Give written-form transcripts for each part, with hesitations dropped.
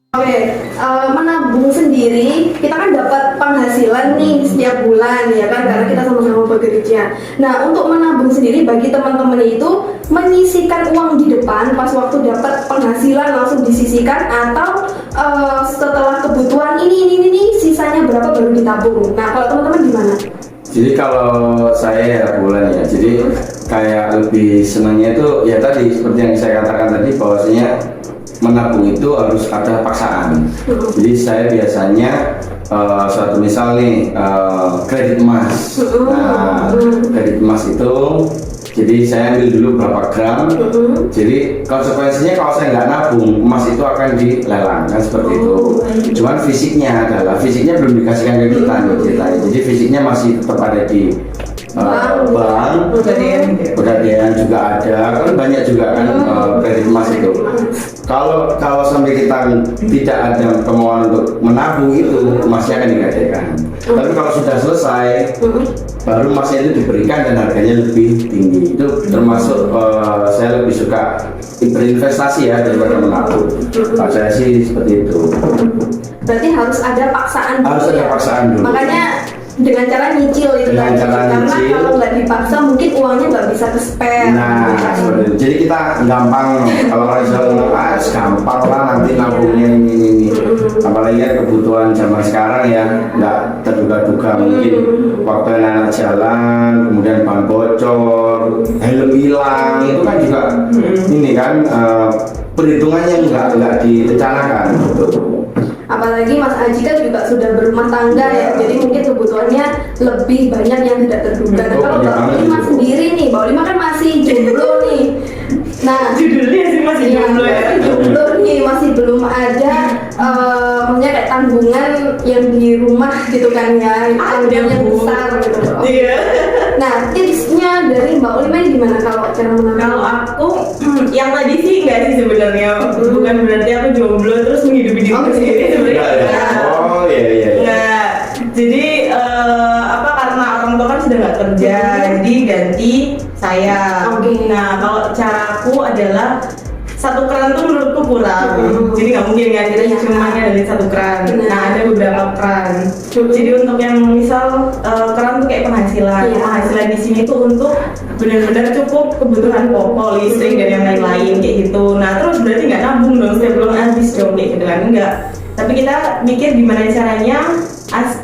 Oke, menabung sendiri kita kan dapat penghasilan nih setiap bulan ya kan, karena kita sama-sama bekerja. Nah, untuk menabung sendiri bagi teman-teman itu menyisihkan uang di depan pas waktu dapat penghasilan langsung disisihkan, atau setelah kebutuhan ini sisanya berapa baru ditabung. Nah, kalau teman-teman gimana? Jadi kalau saya ya bulan ya, jadi kayak lebih senangnya itu ya tadi seperti yang saya katakan tadi, bahwasanya menabung itu harus ada paksaan. Jadi saya biasanya suatu misal nih kredit emas. Nah, kredit emas itu jadi saya ambil dulu berapa gram. Jadi konsekuensinya kalau saya nggak nabung, emas itu akan dilelang kan, seperti itu. Cuman fisiknya belum dikasihkan ke kita nih ceritanya. Jadi fisiknya masih tetap ada di bank, pegadaian juga ada, kan banyak juga kan kredit emas itu. Kalau sampai kita tidak ada kemauan untuk menabung, itu emasnya akan digadaikan. Tapi kalau sudah selesai, baru emasnya itu diberikan dan harganya lebih tinggi. Itu termasuk saya lebih suka berinvestasi ya daripada menabung. Kalau saya sih seperti itu. Berarti harus ada paksaan dulu. Harus ada paksaan dulu. Makanya dengan cara nyicil itu dengan kan, cara karena nyicil, kalau nggak dipaksa mungkin uangnya nggak bisa ke spare. Nah, seperti itu. Jadi kita gampang, kalau orang Jawa gampang lah nanti nabungnya ini. Apalagi kan kebutuhan zaman sekarang ya nggak terduga-duga, mungkin waktu anak jalan, kemudian ban bocor, helm hilang, itu kan juga ini kan perhitungannya nggak direncanakan. Apalagi Mas Aji kan juga sudah berumah tangga ya, jadi mungkin kebutuhannya lebih banyak yang tidak terduga. Nah, kalau Mbak Lima sendiri nih, Mbak Lima kan masih jomblo nih. Nah, judulnya sih masih jomblo ya. Jomblo nih, masih belum ada maksudnya kayak tanggungan yang di rumah gitu kan ya, tanggungan yang besar gitu. Iya. Nah, tipsnya dari Mbak Lima ini gimana kalau cara menabung? Kalau aku yang tadi sih enggak sih sebenarnya, bukan berarti aku jomblo terus menghidupi diri sendiri sebenarnya. Oh iya. Enggak. Jadi karena orang tua kan sudah nggak kerja, jadi ganti saya. Nah, kalau caraku adalah satu keran tuh menurutku kurang, jadi nggak mungkin kan kita cuma dari satu keran. Nah, ada beberapa keran. Jadi untuk yang misal keran tuh kayak penghasilan di sini tuh untuk benar-benar cukup kebutuhan pokok, listrik dan yang lain-lain kayak gitu. Nah, terus berarti nggak nabung dong setiap bulan habis dong kayak gitu kan, enggak. Tapi kita mikir gimana caranya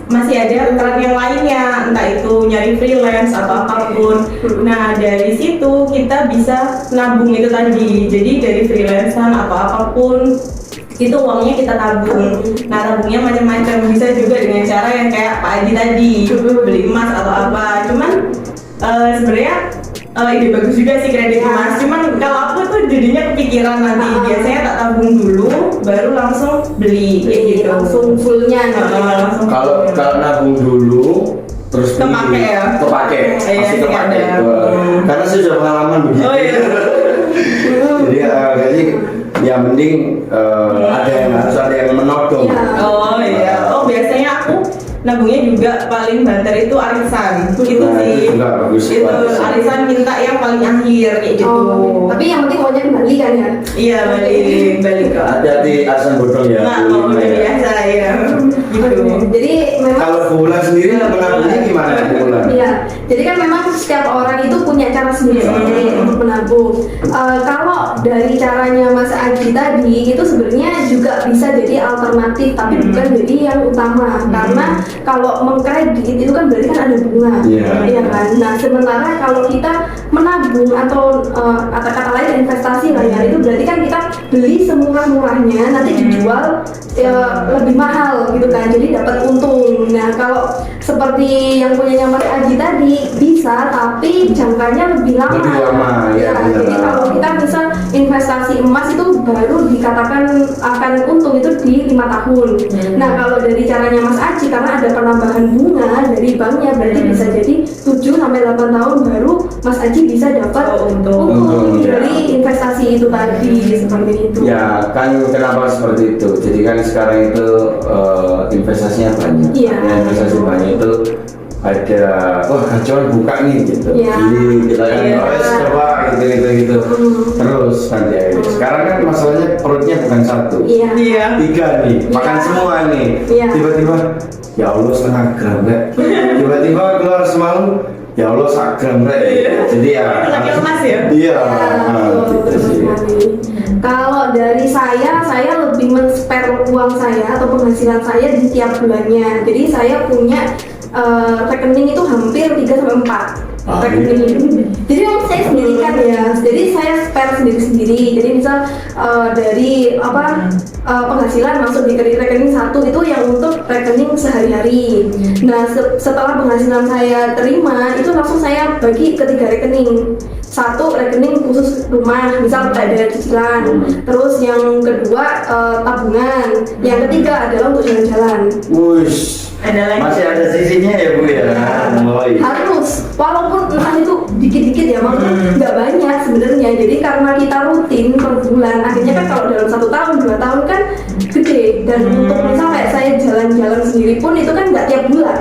masih ada keran yang lainnya, entah itu nyari freelance atau apapun. Nah, dari situ kita bisa nabung itu tadi. Jadi dari freelancean atau apapun itu uangnya kita tabung. Nah, tabungnya macam-macam, bisa juga dengan cara yang kayak Pak Adi tadi, beli emas atau apa. Cuman sebenarnya ide bagus juga sih kredit emas. Cuman kalau aku tuh jadinya kepikiran nanti biasanya tak tabung dulu baru langsung beli kayak gitu. Langsung fullnya. Kalau nabung dulu terus kepake ya? Kepake, pasti kepake. Karena saya sudah pengalaman begitu. Oh iya. Jadi ya mending harus ada yang menodong. Oh iya. Oh, biasanya aku nabungnya juga paling banter itu arisan. Itu sih. Itu arisan minta yang paling akhir kayak gitu. Tapi yang penting uangnya kembali kan ya? Iya, balik ke. Hati-hati arisan bodong ya. Nah, kalau udah biasa ya. Gitu. Jadi memang kalau bulan sendiri menabungnya gimana bulan? Iya. Jadi kan memang setiap orang itu punya cara sendiri untuk menabung. Kalau dari caranya Mas Aji tadi itu sebenarnya juga bisa jadi alternatif, tapi bukan jadi yang utama. Karena kalau mengkredit itu kan berarti kan ada bunga, ya kan. Nah, sementara kalau kita menabung atau kata-kata lain investasi lah ya, itu berarti kan kita beli semurah-murahnya, nanti dijual lebih mahal gitu kan, jadi dapat untung. Nah, kalau seperti yang punya Mas Aji tadi bisa, tapi jangkanya lebih lama. Jadi kalau kita bisa investasi emas itu baru dikatakan akan untung itu di 5 tahun. Nah, kalau dari caranya Mas Aji karena ada penambahan bunga dari banknya, berarti bisa jadi 7-8 tahun baru Mas Aji bisa dapat untung dari investasi itu tadi, seperti itu. Ya kan, kenapa seperti itu? Jadi kan sekarang itu investasinya banyak. Investasi banyak itu ada kacauan buka nih gitu. Iya. Jadi kita kan coba gitu. Terus nanti akhirnya. Sekarang kan masalahnya perutnya bukan satu. Iya. Iya. 3 nih, makan semua nih. Iya. Tiba-tiba ya Allah setengah gram Rek. Tiba-tiba keluar semalam ya Allah 1 gram Rek. Jadi ya Lagi lemas ya? Iya. Betul, Gitu betul sih. sekali. Kalau dari saya lebih men-spare uang saya atau penghasilan saya di tiap bulannya. Jadi saya punya rekening itu hampir 3-4 Ah, rekening. Jadi memang saya sendirikan ya. Jadi saya spare sendiri-sendiri. Jadi misal dari penghasilan masuk di rekening satu itu yang untuk rekening sehari-hari. Nah setelah penghasilan saya terima itu langsung saya bagi ke 3 rekening. Satu rekening khusus rumah, misal ada cicilan. Terus yang kedua tabungan. Yang ketiga adalah untuk jalan-jalan. Wush. Ada lagi. Masih ada sisinya ya Bu ya. Mulai. Harus, walaupun entah itu dikit-dikit ya, maksudnya nggak banyak sebenarnya. Jadi karena kita rutin per bulan, akhirnya kan kalau dalam 1 tahun, 2 tahun kan gede. Dan untuk misal kayak saya jalan-jalan sendiri pun itu kan nggak tiap bulan.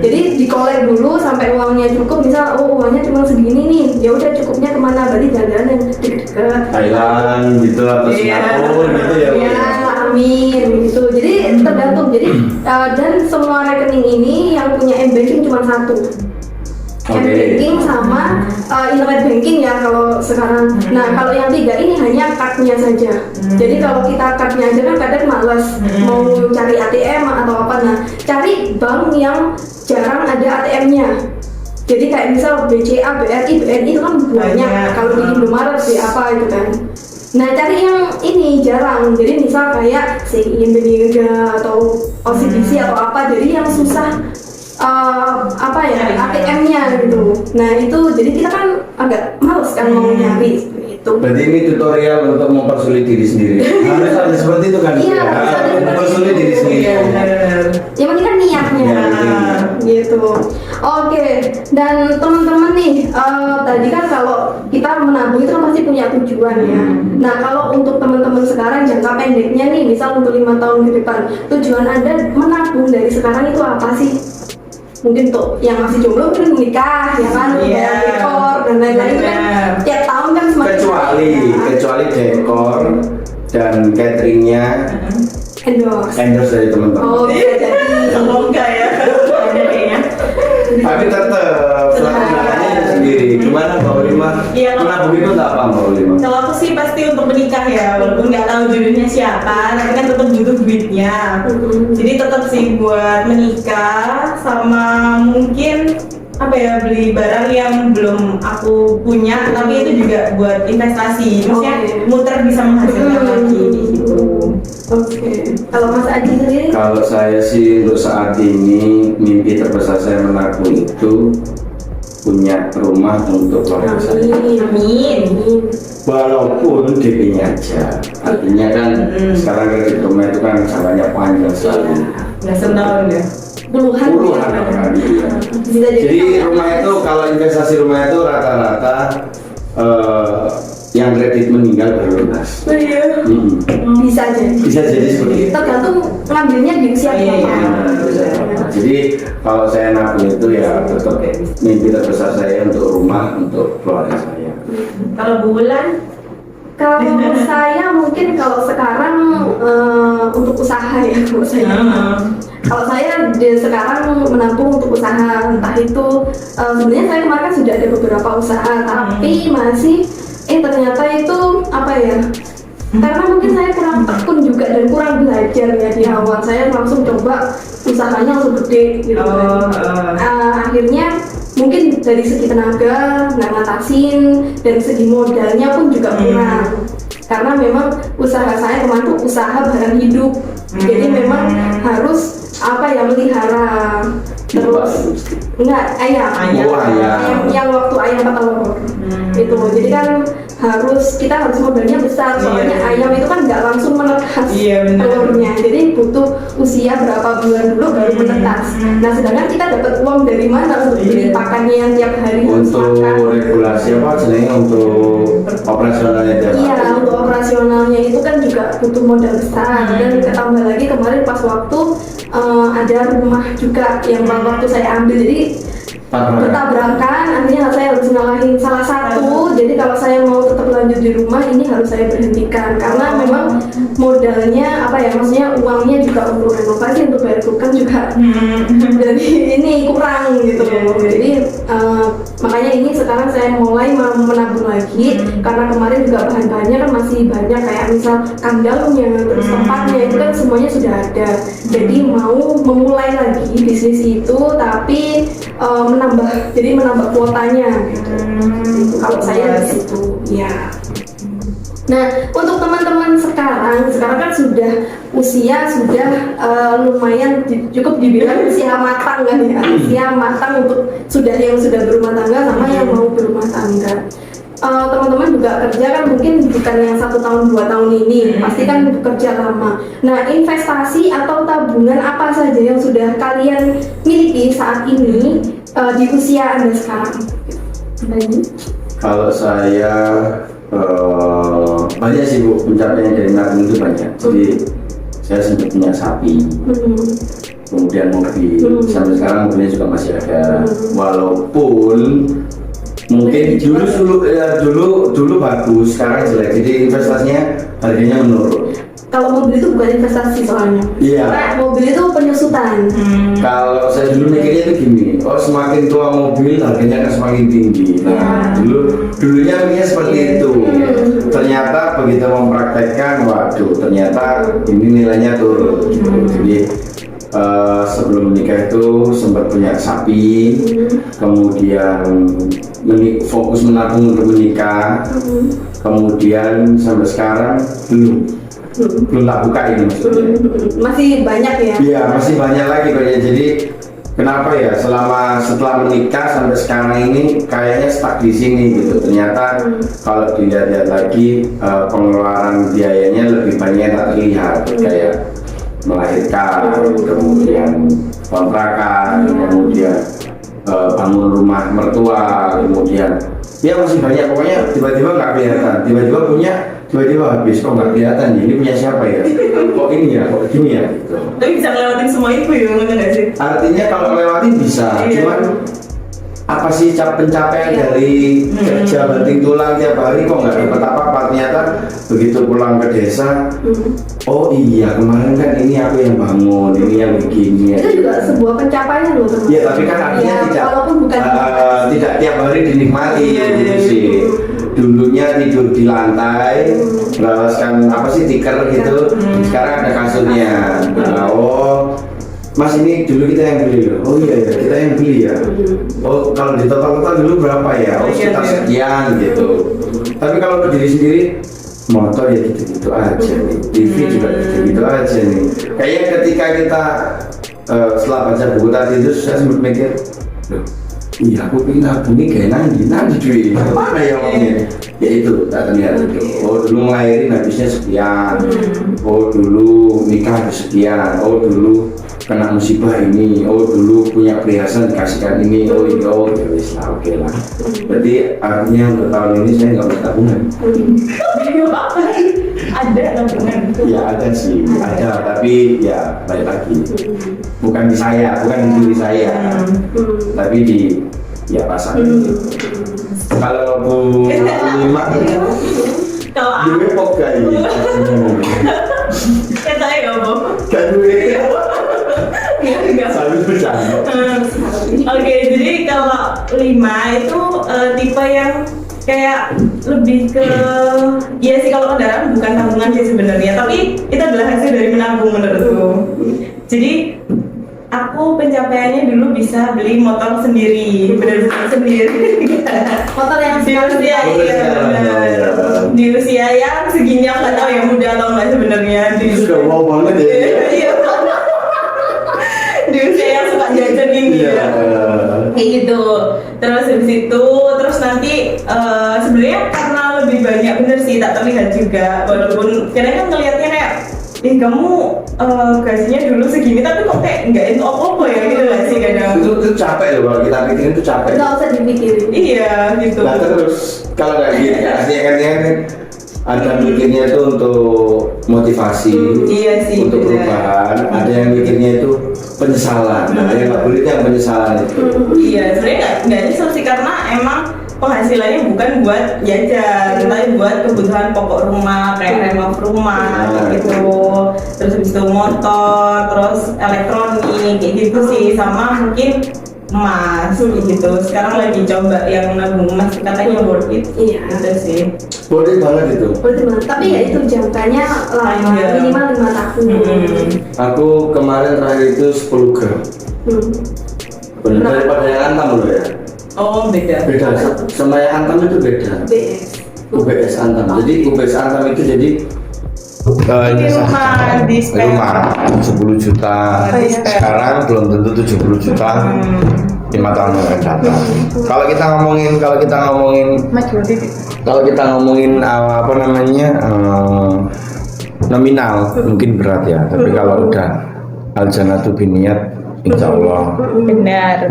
Jadi dikolek dulu sampai uangnya cukup. Misal uangnya cuma segini nih, ya udah cukupnya kemana? Berarti jalan-jalan yang deket-deket. Thailand gitu atau Iya. Singapura gitu ya Bu. Ya, amin gitu. Jadi tergantung. Jadi dan semua rekening ini yang punya m-banking cuma satu. Oke. M-banking sama internet banking ya kalau sekarang. Nah kalau yang 3 ini hanya cardnya saja. Jadi kalau kita cardnya aja kan kadang males mau cari ATM atau apa. Nah cari bank yang jarang ada ATM-nya. Jadi kayak misal BCA, BRI, BNI itu kan banyak. Kalau di Indomaret di apa itu kan. Nah cari yang ini jarang. Jadi misal kayak Indonesia atau OCBC atau apa. Jadi yang susah ATM-nya gitu. Nah itu jadi kita kan agak males kan mau nyari seperti itu. Berarti ini tutorial untuk mempersulit diri sendiri. Harus ada seperti itu kan? Iya, harus ada seperti mempersulit itu. diri sendiri. Iya, benar. Yang penting kan niatnya. Ya, Gitu. Oke. Dan teman-teman nih, tadi kan kalau kita menabung itu kan pasti punya tujuan ya. Nah kalau untuk teman-teman sekarang jangka pendeknya nih, misal untuk 5 tahun ke depan, tujuan Anda menabung dari sekarang itu apa sih? Mungkin untuk yang masih jomblo mungkin menikah ya kan, Iya. dekor dan lain-lain kan Benar. tiap tahun kan semakin kecuali dekor dan cateringnya endorse. endorse dari teman-teman. Oh bisa jadi. Semoga ya. Ada kayaknya. Tapi tetap belakangnya sendiri. Gimana Mbak Ulima? Iya, Menabung itu tak apa Mbak Ulima? Kalau aku sih pasti untuk menikah ya, walaupun nggak tahu jodohnya siapa, tapi kan tetap butuh duitnya. Jadi tetap sih buat menikah sama mungkin apa ya, beli barang yang belum aku punya, tapi itu juga buat investasi. Maksudnya Oke. muter bisa menghasilkan lagi gitu. Oke. Kalau Mas Aji sendiri? Kalau saya sih untuk saat ini mimpi terbesar saya menabung itu punya rumah untuk keluarga saya. Amin. Walaupun DP-nya aja, artinya kan sekarang kredit rumah itu kan jangkanya panjang sekali. Nggak setahun ya. Puluhan Kali. bisa Jadi rumah itu kalau investasi rumah itu rata-rata yang kredit meninggal baru lunas. Oh iya. bisa jadi. Bisa jadi seperti itu. Tergantung ngambilnya di usia Iya, berapa. iya. Jadi kalau saya nabung itu ya tetap mimpi terbesar saya untuk rumah untuk keluarga saya. Kalau bulan Kalau saya mungkin kalau sekarang untuk usaha ya kalau saya. Kalau saya sekarang menabung untuk usaha, entah itu sebenarnya saya kemarin kan sudah ada beberapa usaha, tapi masih ternyata itu apa ya? Karena mungkin saya kurang tekun juga dan kurang belajar ya di awal. Saya langsung coba usahanya langsung gede gitu kan. Akhirnya mungkin dari segi tenaga nggak ngatasin, dari segi modalnya pun juga kurang. Karena memang usaha saya kemarin tuh usaha barang hidup, jadi memang harus apa ya, melihara terus enggak ayam Oh, ayam. yang waktu ayam telur itu. Jadi kan kita harus modalnya besar, soalnya Iya. ayam itu kan nggak langsung menetas Iya, benar. telurnya, jadi butuh usia berapa bulan dulu baru menetas. Nah sedangkan kita dapat uang dari mana untuk beli Iya. pakannya yang tiap hari harus Untuk makan. regulasi apa sebenarnya untuk operasionalnya tiap Iya, hari. untuk operasionalnya itu kan juga butuh modal besar dan ketambah lagi kemarin pas waktu ada rumah juga yang waktu saya ambil, jadi bertabrakan, artinya saya harus ngalahin salah satu. Jadi kalau saya mau tetap lanjut di rumah ini harus saya berhentikan karena memang modalnya maksudnya uangnya juga untuk renovasi, untuk bayar tukang juga jadi ini kurang gitu. Jadi makanya ini sekarang saya mulai menabung lagi karena kemarin juga bahan-bahannya kan masih banyak, kayak misal kandangnya, terus tempatnya itu kan semuanya sudah ada. Jadi mau memulai lagi bisnis itu tapi menambah kuotanya gitu. Kalau saya di situ ya. Nah, untuk teman-teman sekarang kan sudah lumayan cukup dibilang usia matang kan ya. Usia matang untuk yang sudah berumah tangga sama yang mau berumah tangga. Teman-teman juga kerja kan mungkin bukan yang 1 tahun 2 tahun ini, pasti kan bekerja lama. Nah, investasi atau tabungan apa saja yang sudah kalian miliki saat ini di usia Anda sekarang? Kalau saya banyak sih Bu, pencapaian dari nabung itu banyak. Jadi saya sempat punya sapi, kemudian mobil, sampai sekarang mobilnya juga masih ada. Walaupun mungkin dulu bagus, sekarang jelek. Jadi investasinya harganya menurun. Kalau mobil itu bukan investasi soalnya. Iya. Karena mobil itu penyusutan. Kalau saya dulu mikirnya itu gini, semakin tua mobil harganya akan semakin tinggi. Nah, dulunya mikirnya seperti itu. Ternyata begitu mempraktekkan, waduh, ternyata ini nilainya turun. Jadi sebelum menikah itu sempat punya sapi, kemudian fokus menabung untuk menikah, kemudian sampai sekarang belum tak buka ini maksudnya. Masih banyak ya? Iya, masih banyak lagi kayaknya. Jadi kenapa ya setelah menikah sampai sekarang ini kayaknya stuck di sini gitu. Ternyata kalau dilihat lagi pengeluaran biayanya lebih banyak yang tak terlihat, kayak melahirkan, kemudian kontrakan, kemudian bangun rumah mertua, kemudian ya masih banyak, pokoknya tiba-tiba nggak kelihatan, tiba-tiba habis, kok nggak kelihatan, ini punya siapa ya, kok ini ya, kok gini ya gitu. Tapi bisa ngelewatin semua itu ya, nggak sih? Artinya kalau lewatin bisa, cuman apa sih pencapaian dari kerja banting tulang tiap hari kok nggak dapat apa-apa. Ternyata begitu pulang ke desa, oh iya kemarin kan ini aku yang bangun, ini yang bikin ya. Itu juga sebuah pencapaian loh teman. Iya, tapi kan artinya tidak tiap hari dinikmati gitu sih. Dulunya tidur di lantai, beralaskan tikar gitu. Sekarang ada kasurnya. Oh, Mas ini dulu kita yang beli loh. Oh iya ya, kita yang beli ya. Oh kalau di total dulu berapa ya? Oh sekitar sekian gitu. Tapi kalau ke diri sendiri, motor ya gitu-gitu aja nih. TV juga gitu-gitu aja nih. Kayaknya ketika kita setelah baca buku tadi itu saya sempat mikir, loh, iya aku pengen nabungin kayak nanti duit. Mana ya uangnya? Ya itu, tak terlihat itu. Oh dulu ngelahirin habisnya sekian. Oh dulu nikah habis sekian. Oh dulu kena musibah ini, oh dulu punya perhiasan dikasihkan ini, oh ini, oh ya wis lah, oke lah. Berarti artinya untuk tahun ini saya nggak punya tabungan. Apa? Ada tabungan? Ya ada sih, ada, tapi ya balik lagi. Bukan di saya, bukan di diri saya, tapi di pasangan. Kalau Bu Lima, kalau duit kok gak ini? saya nggak mau. Gak duit. Enggak. Selalu bercanda. Oke, jadi kalau 5 itu tipe yang kayak lebih ke ya sih, kalau kendaraan bukan tabungan sih sebenarnya, tapi itu adalah hasil dari menabung menurutku. Jadi aku pencapaiannya dulu bisa beli motor sendiri, benar-benar sendiri. Motor yang di usia di usia yang segini, aku nggak tahu ya muda atau enggak sebenarnya. Sudah wow banget ya. Iya. Di usia yang suka jajan ini ya. Kayak gitu. Terus habis itu, terus nanti sebenarnya karena lebih banyak, bener sih tak terlihat juga, walaupun kadang kan ngelihatnya kayak kamu gajinya dulu segini tapi kok kayak nggak itu apa-apa ya gitu lah sih kadang. Itu capek loh, kalau kita pikirin itu capek. nggak usah dipikirin. Iya gitu. Nah terus kalau nggak gitu, artinya kan Ada mikirnya itu untuk motivasi, Iya sih, untuk benar. perubahan. Ada yang mikirnya itu penyesalan. Nah, yang nggak boleh itu yang penyesalan itu. Iya, sebenarnya nggak nyesel sih karena emang penghasilannya bukan buat jajan, tapi buat kebutuhan pokok rumah kayak renov rumah gitu. Terus habis itu motor, terus elektronik kayak gitu sih, sama mungkin emas kayak gitu. Sekarang lagi coba yang nabung emas katanya worth it. Iya. Gitu sih. Boleh banget itu. Berarti benar. Tapi ya itu jangkanya lama, Iya. minimal 5 tahun. Aku kemarin terakhir itu 10 gram. Benar daripada yang Antam loh ya. Oh beda. Beda. Sama yang Antam itu beda. BS. UBS Antam. Jadi UBS Antam itu jadi Di rumah, di spare. rumah 10 juta. Oh, iya. Sekarang belum tentu 70 juta. 5 tahun yang akan datang. Kalau kita ngomongin apa namanya nominal mungkin berat ya. Tapi kalau udah al-jannatu biniyat, insya Allah. Benar.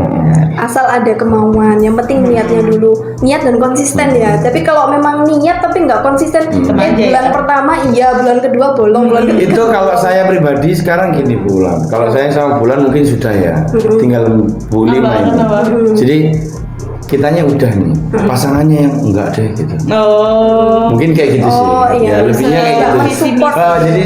Asal ada kemauan, yang penting niatnya dulu, niat dan konsisten ya. Tapi kalau memang niat tapi nggak konsisten, Sama aja bulan ya. pertama iya, bulan kedua bolong, bulan ketiga Itu kalau saya pribadi sekarang gini Bulan. Kalau saya sama Bulan mungkin sudah ya, tinggal bully main. Jadi kitanya udah nih, pasangannya yang enggak deh gitu. Oh. Mungkin kayak gitu sih. Oh, iya. Ya lebihnya kayak Nggak gitu. support. Jadi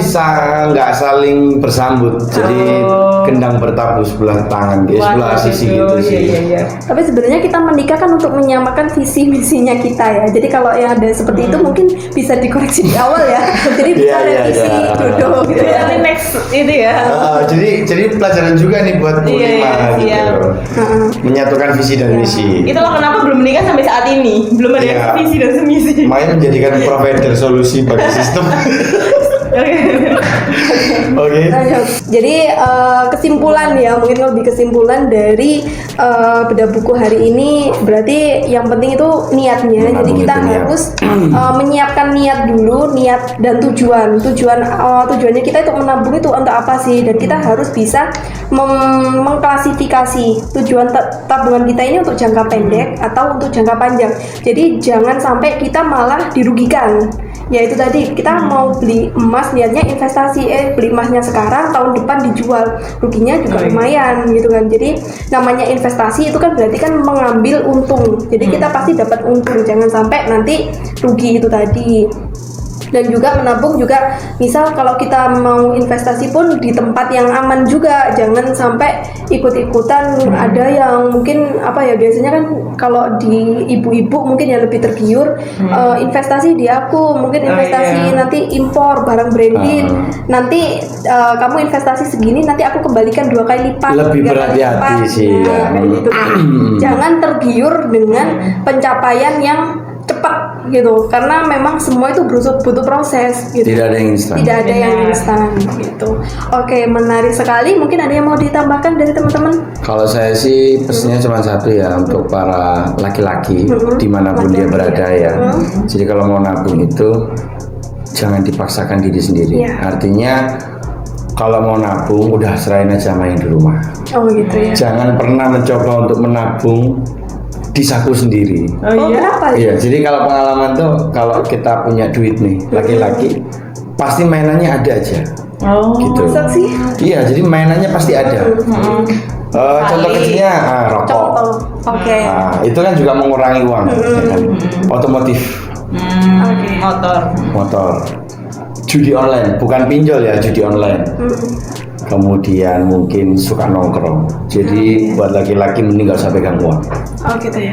nggak saling bersambut. Jadi kendang bertabuh sebelah tangan, kayak sebelah sisi gitu sih. Iya. Tapi sebenarnya kita menikah kan untuk menyamakan visi misinya kita ya. Jadi kalau yang ada seperti itu mungkin bisa dikoreksi di awal ya. Jadi bisa Iya, iya, revisi iya. jodoh gitu ya. Nanti next itu ya. Jadi pelajaran juga nih buat Iya, Mulima iya, gitu. siap. Menyatukan visi dan misi. Itulah kenapa belum menikah sampai saat ini. Belum ada Iya. visi dan semisi. Makanya menjadikan provider solusi bagi sistem. Oke. Oke. Lanjut. Jadi kesimpulan ya, mungkin lebih kesimpulan dari bedah buku hari ini, berarti yang penting itu niatnya. Jadi Menabung kita itu niat. harus menyiapkan niat dulu, niat dan tujuannya kita itu menabung itu untuk apa sih? Dan kita harus bisa mengklasifikasi tujuan tabungan kita ini untuk jangka pendek atau untuk jangka panjang. Jadi jangan sampai kita malah dirugikan. Ya itu tadi kita mau beli emas niatnya investasi, beli emasnya sekarang tahun depan dijual, ruginya juga lumayan gitu kan. Jadi namanya investasi itu kan berarti kan mengambil untung, jadi kita pasti dapat untung, jangan sampai nanti rugi itu tadi. Dan juga menabung juga, misal kalau kita mau investasi pun di tempat yang aman juga, jangan sampai ikut-ikutan. Ada yang mungkin apa ya, biasanya kan kalau di ibu-ibu mungkin yang lebih tergiur investasi di aku, mungkin investasi nanti impor barang branded, nanti kamu investasi segini nanti aku kembalikan 2 kali lipat, Lebih 3 kali berhati-hati lipat. sih, ya. kayak gitu. Jangan tergiur dengan pencapaian yang cepat gitu, karena memang semua itu butuh proses gitu. Tidak ada yang instan. Tidak ada yang instan gitu. Oke, menarik sekali. Mungkin ada yang mau ditambahkan dari teman-teman? Kalau saya sih pesannya cuma satu ya, untuk para laki-laki dimanapun dia berada ya. Jadi kalau mau nabung itu jangan dipaksakan diri sendiri. Iya. Artinya kalau mau nabung udah serahin aja main di rumah. Oh gitu ya. Jangan pernah mencoba untuk menabung di saku sendiri. Oh kenapa? Iya, jadi kalau pengalaman tuh kalau kita punya duit nih, laki-laki pasti mainannya ada aja. Oh. Gitu. Masa sih? Iya, jadi mainannya pasti ada. Contoh kecilnya rokok. Contoh. Oke. Nah, itu kan juga mengurangi uang, ya kan? Otomotif, Oke. Motor. judi online, bukan pinjol ya, judi online. Kemudian mungkin suka nongkrong. Jadi buat laki-laki mending gak usah pegang uang. Oh gitu ya.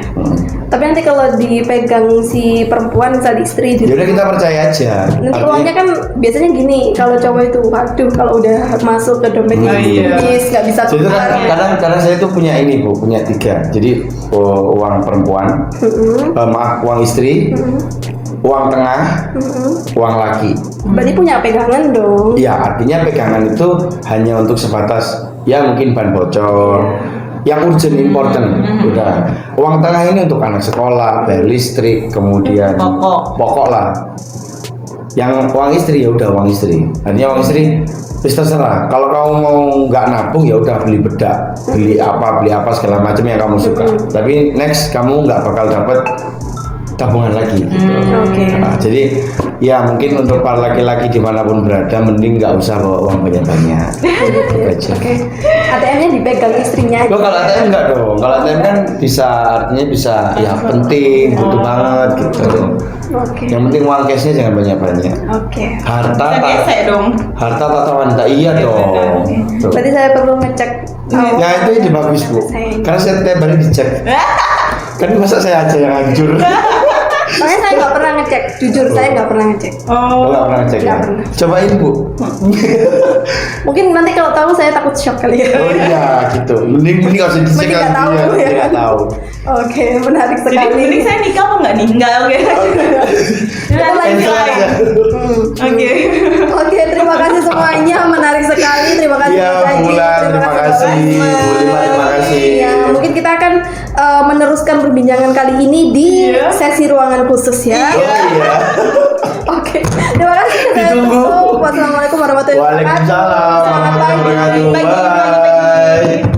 Tapi nanti kalau dipegang si perempuan, misal istri gitu, Yaudah kita percaya aja. nanti Artinya- uangnya kan biasanya gini, kalau cowok itu, waduh kalau udah masuk ke dompetnya iya. nggak bisa Jadi itu kan keluar. kadang saya tuh punya ini Bu, punya 3. Jadi uang perempuan, maaf uang istri, uang tengah, uang laki. Berarti punya pegangan dong. Iya, artinya pegangan itu hanya untuk sebatas ya mungkin ban bocor, yang urgent important. Udah. Uang tengah ini untuk anak sekolah, bayar listrik, kemudian pokok lah. Yang uang istri ya udah uang istri. Artinya uang istri wis terserah. Kalau kamu mau nggak nabung ya udah beli bedak, beli apa segala macam yang kamu suka. Tapi next kamu nggak bakal dapat tabungan lagi gitu. Oke. Nah, jadi ya mungkin untuk para laki-laki dimanapun berada mending nggak usah bawa uang banyak-banyak. Gitu aja. Oke. ATM-nya dipegang istrinya. Loh, kalau ATM enggak dong. Kalau ATM kan bisa, artinya bisa ya penting, butuh banget gitu. Oke. Yang penting uang cashnya jangan banyak-banyak. Oke. Harta Kita gesek dong. harta tata wanita, iya dong. Tuh. Berarti saya perlu ngecek. Ya itu ide bagus bu. Karena saya tiap hari dicek. Kan masa saya aja yang hancur. Soalnya saya nggak pernah ngecek. Jujur saya nggak pernah ngecek. Oh, nggak pernah cek ya. Nggak pernah. Cobain bu. Mungkin nanti kalau tahu saya takut shock kali ya. Oh iya gitu. Mending harus dicek Mending nggak tahu, ya. ya. Nggak tahu. Oke, menarik Jadi sekali. ini saya nikah apa nggak nih? Enggak, oke. Kita lanjut Cancel lagi. aja. Oke. Oke, terima kasih semuanya, menarik sekali. Terima kasih Iya, Mas Aji, Bulan, terima kasih. Bapak Asma. Bu Lima, terima kasih. Ya, mungkin kita akan meneruskan perbincangan kali ini di Iya. sesi ruangan khusus ya. Oh iya. Oke, terima kasih. Saya Ditunggu. tutup. Wassalamualaikum warahmatullahi wabarakatuh. Waalaikumsalam Selamat pagi. warahmatullahi wabarakatuh. Bye.